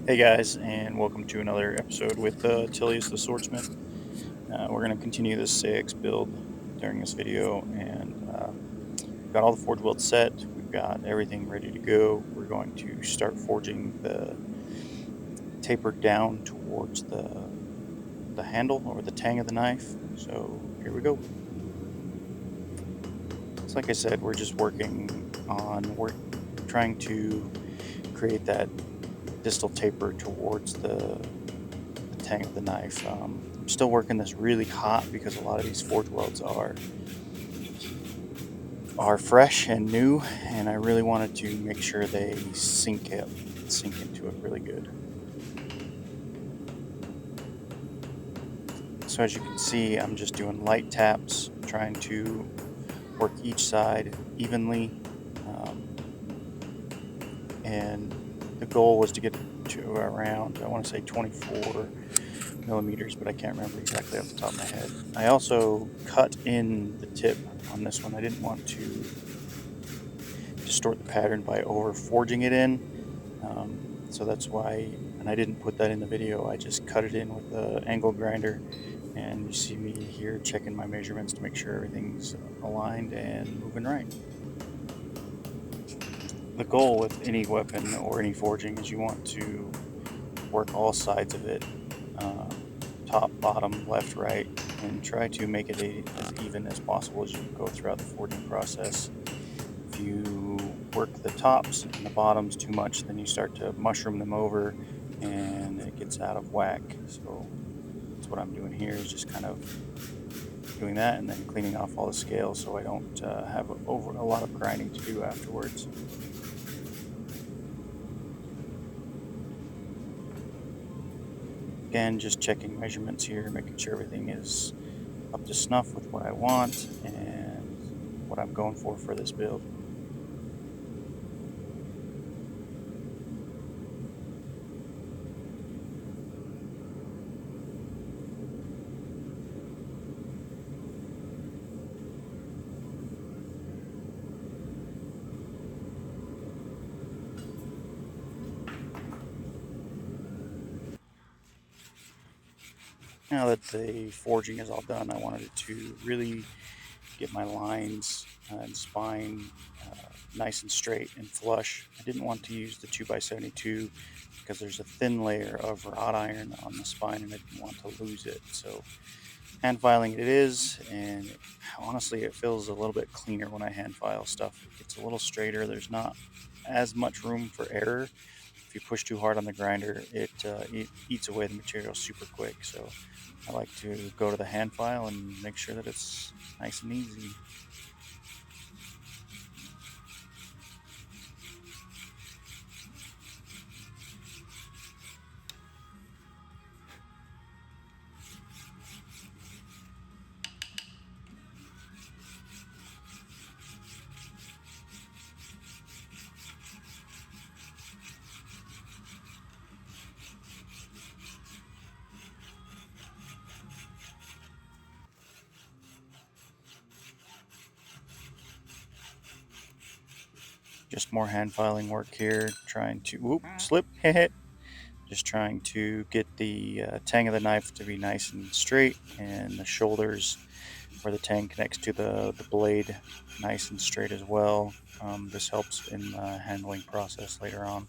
Hey guys, and welcome to another episode with Tilius the Swordsmith. We're going to continue this Seax build during this video, and we've got all the forge welds set. We've got everything ready to go. We're going to start forging the taper down towards the handle or the tang of the knife. So here we go. So like I said, we're just we're trying to create that distal taper towards the tang of the knife. I'm still working this really hot because a lot of these forge welds are fresh and new, and I really wanted to make sure they sink into it really good. So as you can see, I'm just doing light taps, trying to work each side evenly, um, and the goal was to get to around, I want to say 24 millimeters, but I can't remember exactly off the top of my head. I also cut in the tip on this one. I didn't want to distort the pattern by over forging it in. So that's why, and I didn't put that in the video, I just cut it in with the angle grinder, and you see me here checking my measurements to make sure everything's aligned and moving right. The goal with any weapon or any forging is you want to work all sides of it, uh, top, bottom, left, right, and try to make it as even as possible as you go throughout the forging process. If you work the tops and the bottoms too much, then you start to mushroom them over and it gets out of whack. So that's what I'm doing here, is just kind of doing that and then cleaning off all the scales so I don't have a lot of grinding to do afterwards. Again, just checking measurements here, making sure everything is up to snuff with what I want and what I'm going for this build. Now that the forging is all done, I wanted it to really get my lines and spine nice and straight and flush. I didn't want to use the 2x72 because there's a thin layer of wrought iron on the spine and I didn't want to lose it. So hand filing it is, and honestly it feels a little bit cleaner when I hand file stuff. It gets a little straighter. There's not as much room for error. If you push too hard on the grinder, it eats away the material super quick. So I like to go to the hand file and make sure that it's nice and easy. Just more hand filing work here, trying to, whoop, slip, just trying to get the tang of the knife to be nice and straight, and the shoulders where the tang connects to the blade nice and straight as well. This helps in the handling process later on.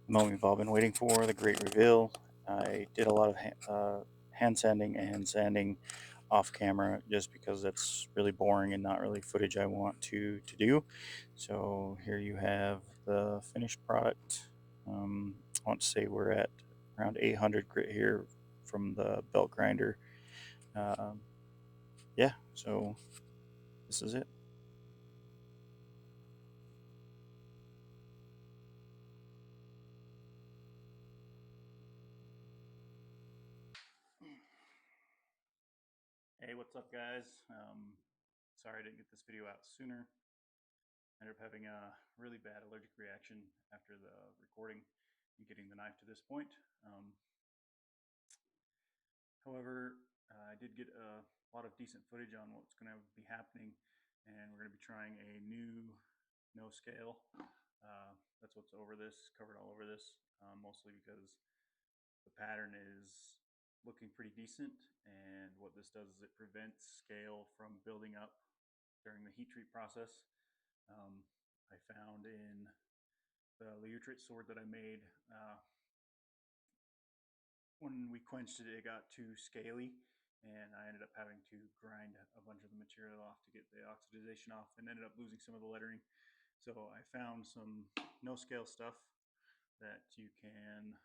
The moment we've all been waiting for, the great reveal. I did a lot of hand sanding and sanding off camera just because that's really boring and not really footage I want to do. So here you have the finished product. I want to say we're at around 800 grit here from the belt grinder. Um, yeah, so this is it. Hey, what's up, guys? Sorry I didn't get this video out sooner. I ended up having a really bad allergic reaction after the recording and getting the knife to this point. However, I did get a lot of decent footage on what's going to be happening, and we're going to be trying a new no scale. That's what's over this, covered all over this, mostly because the pattern is looking pretty decent, and what this does is it prevents scale from building up during the heat treat process. I found in the Leutrit sword that I made, when we quenched it, it got too scaly, and I ended up having to grind a bunch of the material off to get the oxidization off, and ended up losing some of the lettering. So I found some no scale stuff that you can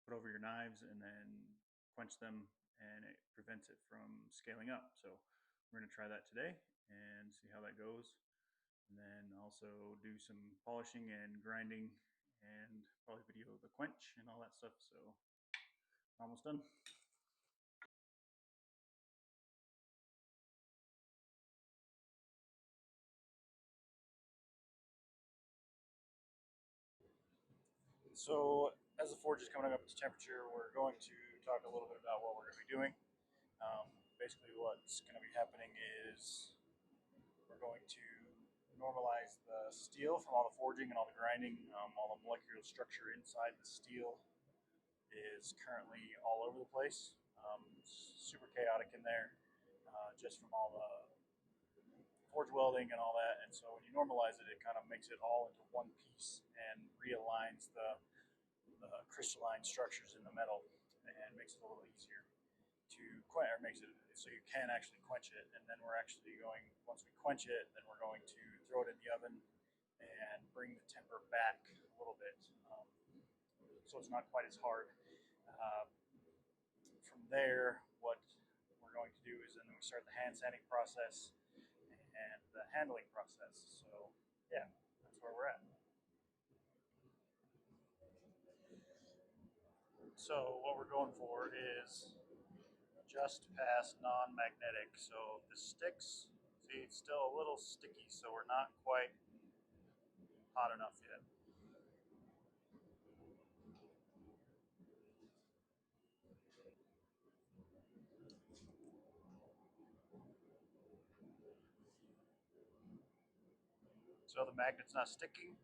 put over your knives and then quench them, and it prevents it from scaling up. So we're going to try that today and see how that goes, and then also do some polishing and grinding and probably video the quench and all that stuff. So almost done. So as the forge is coming up to temperature, we're going to talk a little bit about what we're going to be doing. Basically what's going to be happening is we're going to normalize the steel from all the forging and all the grinding. All the molecular structure inside the steel is currently all over the place. Super chaotic in there, just from all the forge welding and all that. And so when you normalize it, it kind of makes it all into one piece and realigns the crystalline structures in the metal and makes it a little easier to quench, or makes it so you can actually quench it. And then we're actually going, once we quench it, then we're going to throw it in the oven and bring the temper back a little bit, so it's not quite as hard. Uh, from there, what we're going to do is then we start the hand sanding process and the handling process. So yeah, that's where we're at. So what we're going for is just past non-magnetic. So the sticks, see, it's still a little sticky, so we're not quite hot enough yet. So the magnet's not sticking.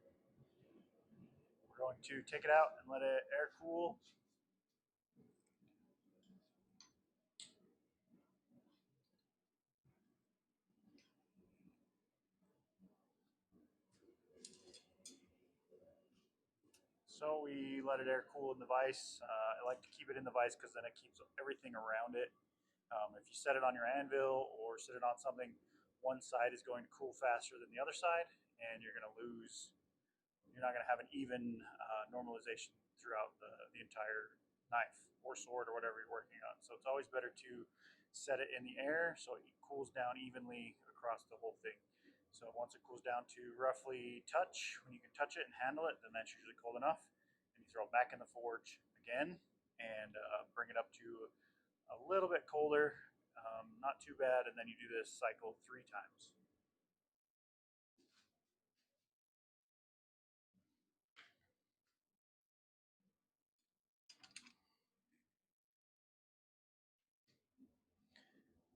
We're going to take it out and let it air cool. So we let it air cool in the vise. I like to keep it in the vise because then it keeps everything around it. If you set it on your anvil or set it on something, one side is going to cool faster than the other side, and you're going to lose. You're not going to have an even normalization throughout the entire knife or sword or whatever you're working on. So it's always better to set it in the air so it cools down evenly across the whole thing. So once it cools down to roughly touch, when you can touch it and handle it, then that's usually cold enough. And you throw it back in the forge again and bring it up to a little bit colder, not too bad, and then you do this cycle 3 times.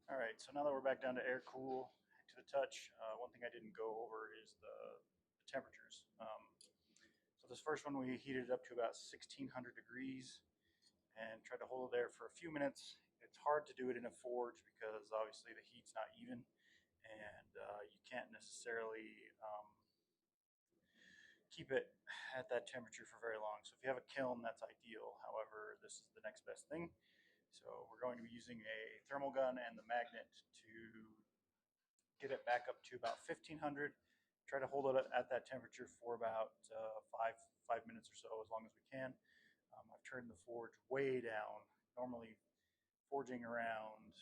All right, so now that we're back down to air cool to the touch, one thing I didn't go over is the temperatures. So this first one, we heated it up to about 1600 degrees and tried to hold it there for a few minutes. It's hard to do it in a forge because obviously the heat's not even, and you can't necessarily keep keep it at that temperature for very long. So if you have a kiln, that's ideal. However, this is the next best thing. So we're going to be using a thermal gun and the magnet to get it back up to about 1500. Try to hold it at that temperature for about 5 minutes or so, as long as we can. I've turned the forge way down. Normally forging around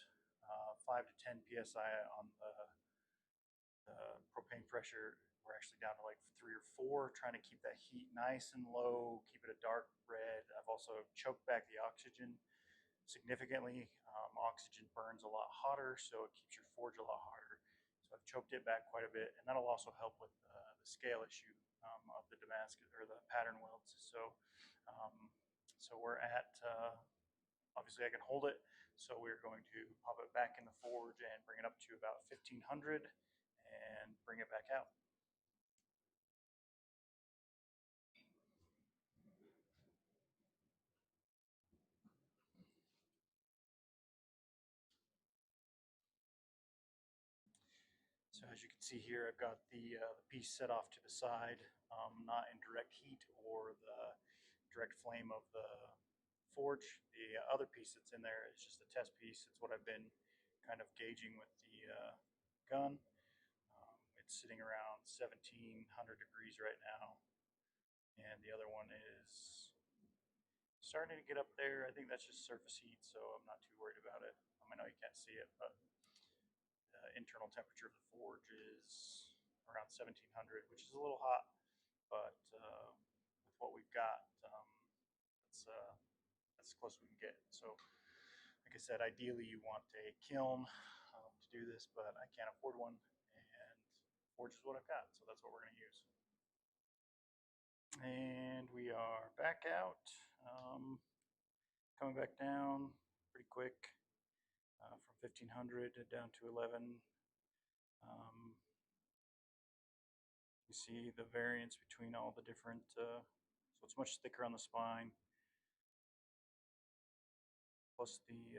5 to 10 psi on the propane pressure. We're actually down to like 3 or 4, trying to keep that heat nice and low, keep it a dark red. I've also choked back the oxygen significantly. Oxygen burns a lot hotter, so it keeps your forge a lot hotter. So I've choked it back quite a bit, and that'll also help with the scale issue of the Damascus or the pattern welds. So we're at obviously I can hold it, so we're going to pop it back in the forge and bring it up to about 1500 and bring it back out. So as you can see here, I've got the piece set off to the side, not in direct heat or the direct flame of the forge. The other piece that's in there is just a test piece. It's what I've been kind of gauging with the gun. It's sitting around 1700 degrees right now, and the other one is starting to get up there. I think that's just surface heat, so I'm not too worried about it. I know you can't see it, but the internal temperature of the forge is around 1700, which is a little hot, but with what we've got, that's as close as we can get. So, like I said, ideally you want a kiln to do this, but I can't afford one, and forge is what I've got, so that's what we're going to use. And we are back out, coming back down pretty quick, from 1500 down to 11. You see the variance between all the different, so it's much thicker on the spine, plus the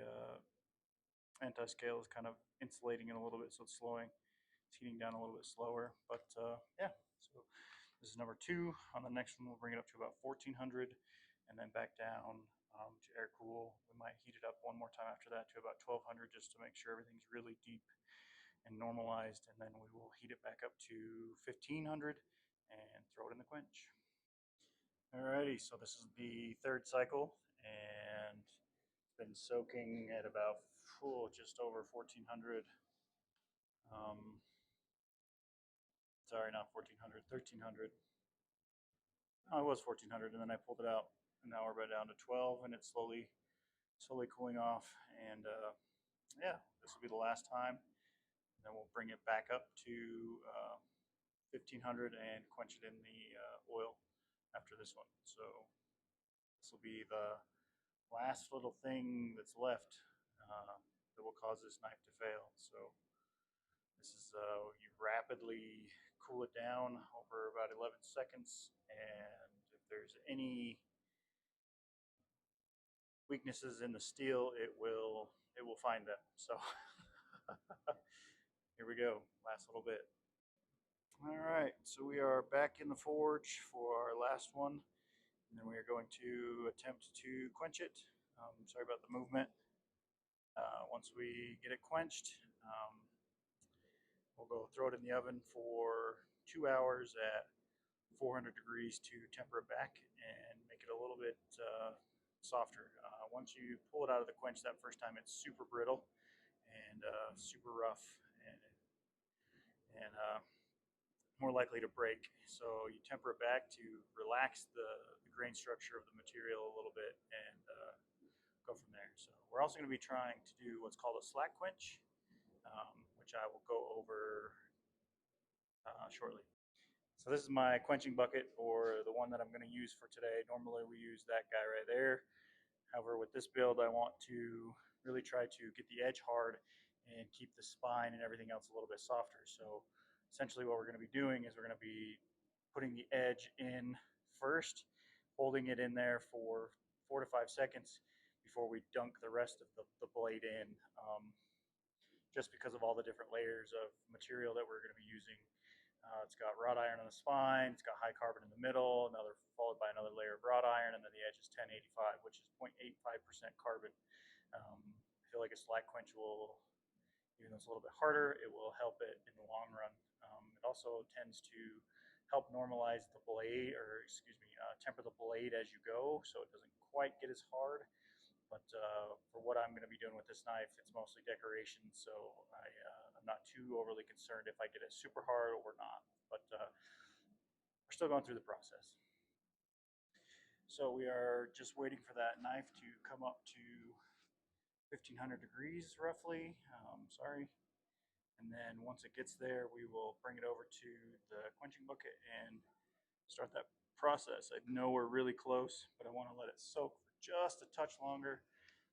anti-scale is kind of insulating it a little bit, so it's slowing, it's heating down a little bit slower. But yeah, so this is number 2. On the next one, we'll bring it up to about 1400 and then back down to air cool. We might heat it up one more time after that to about 1200, just to make sure everything's really deep and normalized, and then we will heat it back up to 1500 and throw it in the quench. Alrighty, so this is the 3rd cycle, and it's been soaking at about just over 1400. Sorry, not 1400, 1300. Oh, it was 1400, and then I pulled it out, and now we're about down to 12, and it's slowly cooling off. And yeah, this will be the last time. And then we'll bring it back up to 1500 and quench it in the oil after this one. So this will be the last little thing that's left that will cause this knife to fail. So this is you rapidly cool it down over about 11 seconds, and if there's any weaknesses in the steel, it will find them. So here we go, last little bit. All right, so we are back in the forge for our last one, and then we are going to attempt to quench it. Sorry about the movement. Once we get it quenched, we'll go throw it in the oven for 2 hours at 400 degrees to temper it back and make it a little bit softer. Once you pull it out of the quench that first time, it's super brittle and super rough, and more likely to break. So you temper it back to relax the grain structure of the material a little bit, and go from there. So we're also going to be trying to do what's called a slack quench, which I will go over shortly. So this is my quenching bucket, or the one that I'm going to use for today. Normally we use that guy right there. However, with this build, I want to really try to get the edge hard and keep the spine and everything else a little bit softer. So essentially what we're going to be doing is we're going to be putting the edge in first, holding it in there for 4 to 5 seconds before we dunk the rest of the blade in, just because of all the different layers of material that we're going to be using. It's got wrought iron on the spine. It's got high carbon in the middle, followed by another layer of wrought iron, and then the edge is 1085, which is 0.85% carbon. I feel like a slag quench will, even though it's a little bit harder, it will help it in the long run. It also tends to help normalize the blade, or excuse me, temper the blade as you go, so it doesn't quite get as hard. But for what I'm going to be doing with this knife, it's mostly decoration, so I'm not too overly concerned if I get it super hard or not. But we're still going through the process. So we are just waiting for that knife to come up to 1500 degrees roughly. Sorry. And then once it gets there, we will bring it over to the quenching bucket and start that process. I know we're really close, but I want to let it soak for just a touch longer.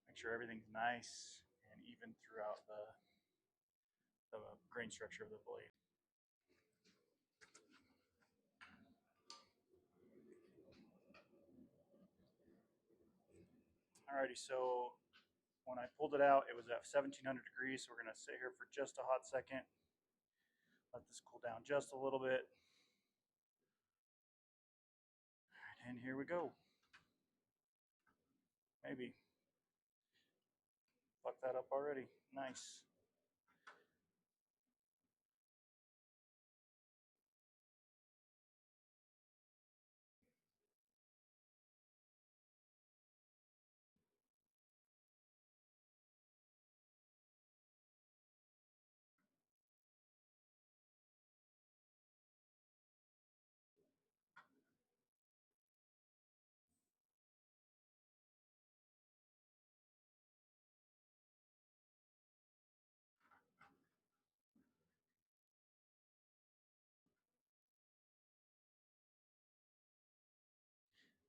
Make sure everything's nice and even throughout the grain structure of the blade. Alrighty, so when I pulled it out, it was at 1700 degrees, so we're going to sit here for just a hot second. Let this cool down just a little bit. And here we go. Maybe. Fuck that up already. Nice.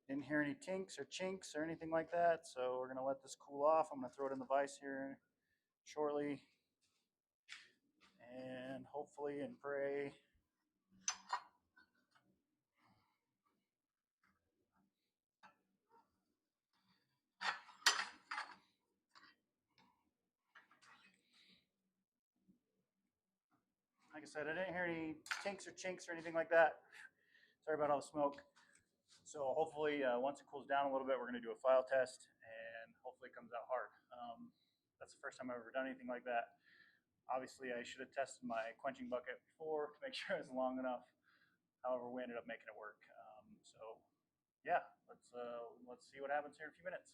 Didn't hear any tinks or chinks or anything like that, so we're going to let this cool off. I'm going to throw it in the vise here shortly, and hopefully and pray like I said, I didn't hear any tinks or chinks or anything like that. Sorry about all the smoke. So hopefully once it cools down a little bit, we're going to do a file test, and hopefully it comes out hard. That's the first time I've ever done anything like that. Obviously, I should have tested my quenching bucket before to make sure it was long enough. However, we ended up making it work. So yeah, let's see what happens here in a few minutes.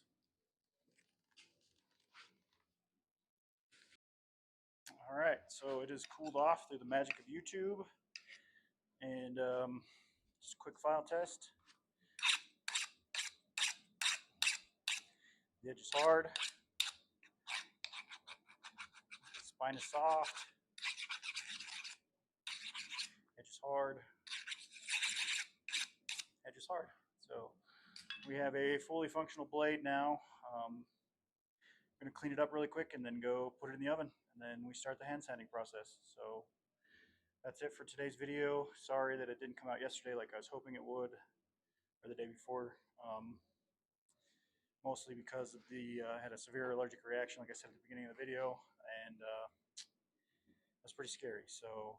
All right, so it is cooled off through the magic of YouTube, and just a quick file test. The edge is hard, the spine is soft, edge is hard, edge is hard. So we have a fully functional blade now. I'm going to clean it up really quick and then go put it in the oven, and then we start the hand sanding process. So that's it for today's video. Sorry that it didn't come out yesterday like I was hoping it would, or the day before. Mostly because of I had a severe allergic reaction, like I said at the beginning of the video, and that's pretty scary. So,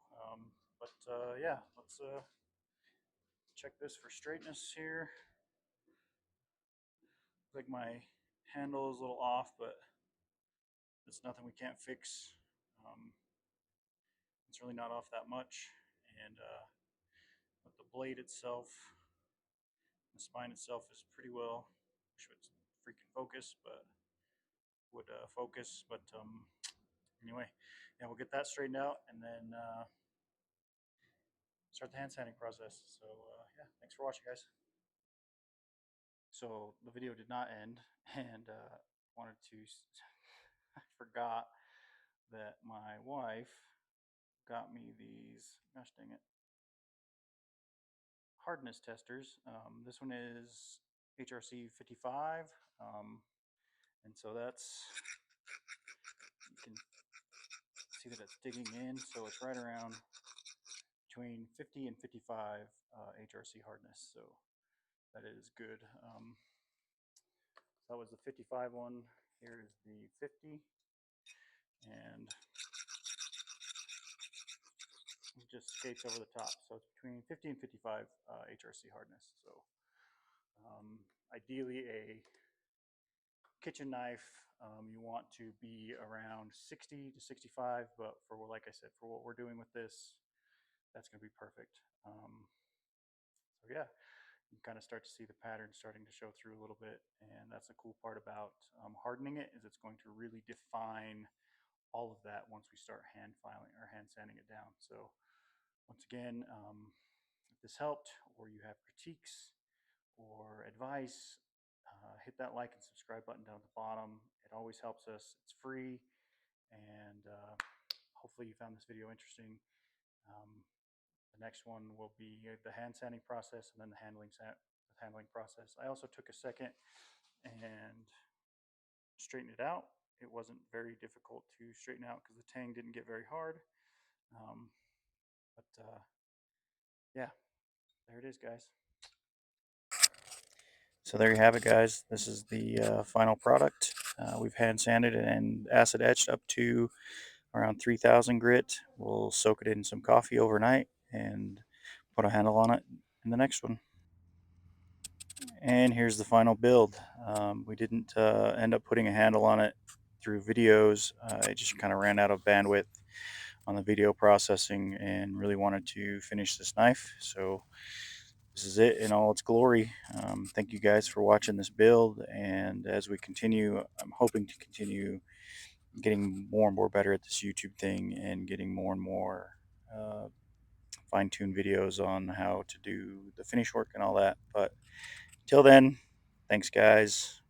yeah, let's check this for straightness here. Like my handle is a little off, but it's nothing we can't fix. It's really not off that much, and but the blade itself, the spine itself is pretty well. Wish it would freaking focus, but would focus. But anyway, yeah, we'll get that straightened out, and then start the hand sanding process. So yeah, thanks for watching, guys. So the video did not end, and wanted to. I forgot that my wife got me these. Gosh dang it! Hardness testers. This one is HRC 55, and so that's, you can see that it's digging in, so it's right around between 50 and 55 HRC hardness. So that is good. So that was the 55 one. Here is the 50, and just skates over the top. So it's between 50 and 55 HRC hardness. So ideally a kitchen knife, you want to be around 60 to 65, but for, like I said, for what we're doing with this, that's going to be perfect. So yeah, you kind of start to see the pattern starting to show through a little bit, and that's the cool part about hardening it, is it's going to really define all of that once we start hand filing or hand sanding it down. So once again, if this helped, or you have critiques or advice, hit that like and subscribe button down at the bottom. It always helps us. It's free, and hopefully you found this video interesting. Um, the next one will be the hand sanding process, and then the handling process. I also took a second and straightened it out. It wasn't very difficult to straighten out because the tang didn't get very hard. Um, but yeah, there it is, guys. So there you have it, guys. This is the final product. We've hand sanded and acid etched up to around 3000 grit. We'll soak it in some coffee overnight and put a handle on it in the next one. And here's the final build. We didn't end up putting a handle on it through videos. I just kind of ran out of bandwidth on the video processing and really wanted to finish this knife. So this is it in all its glory. Thank you guys for watching this build, and as we continue, I'm hoping to continue getting more and more better at this YouTube thing and getting more and more fine-tuned videos on how to do the finish work and all that. But till then, thanks guys.